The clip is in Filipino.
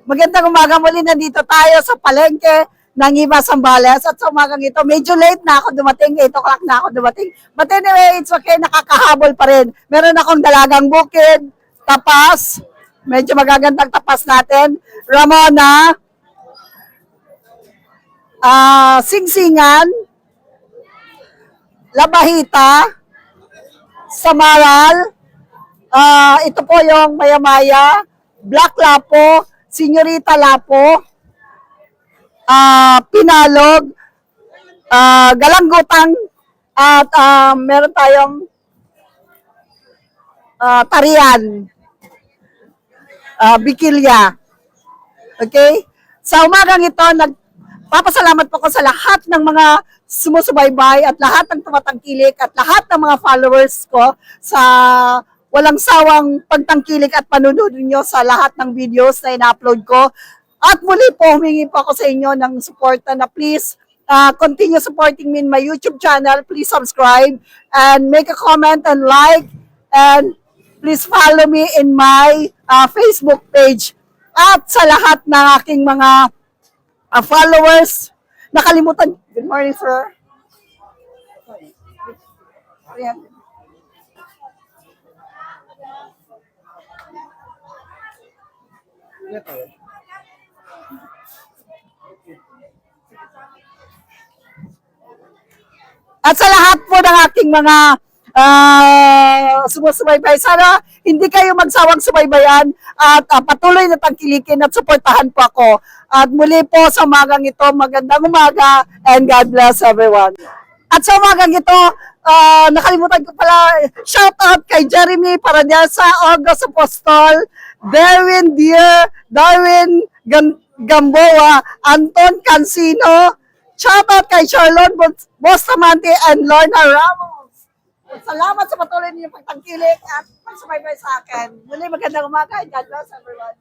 Magandang umaga muli, nandito tayo sa palengke ng Iba Zambales at sa umagang ito, medyo late na ako dumating, 8 o'clock na ako dumating. But anyway, it's okay, nakakahabol pa rin. Meron akong dalagang bukid, tapas, medyo magagandang tapas natin, Ramona, singsingan, labahita, samaral, ito po yung maya-maya, black lapo, senyorita lapo, pinalog, galanggutang, at meron tayong tarian, bikilya. Okay? Sa umagang ito, nagpapasalamat po ko sa lahat ng mga sumusubaybay at lahat ng tumatangkilik at lahat ng mga followers ko sa walang sawang pagtangkilik at panunod niyo sa lahat ng videos na ina-upload ko. At muli po, humingi po ako sa inyo ng suporta na please continue supporting me in my YouTube channel. Please subscribe and make a comment and like, and please follow me in my Facebook page. At sa lahat ng aking mga followers, nakalimutan. Good morning, sir. Ayan. At sa lahat po ng aking mga sumusubaybay, sana hindi kayo magsawang subaybayan at patuloy na tangkilikin at suportahan po ako. At muli po sa umagang ito, magandang umaga and God bless everyone. At sa umagang ito, nakalimutan ko pala, shout out kay Jeremy Paradesa, August Apostol, Darwin Deer, Darwin Gamboa, Anton Cancino, shout out kay Charlon Bustamante and Lorna Ramos. Salamat sa patuloy niyong pagtangkilik at pagsubaybay sa akin. Muli magandang umaga and God bless everyone.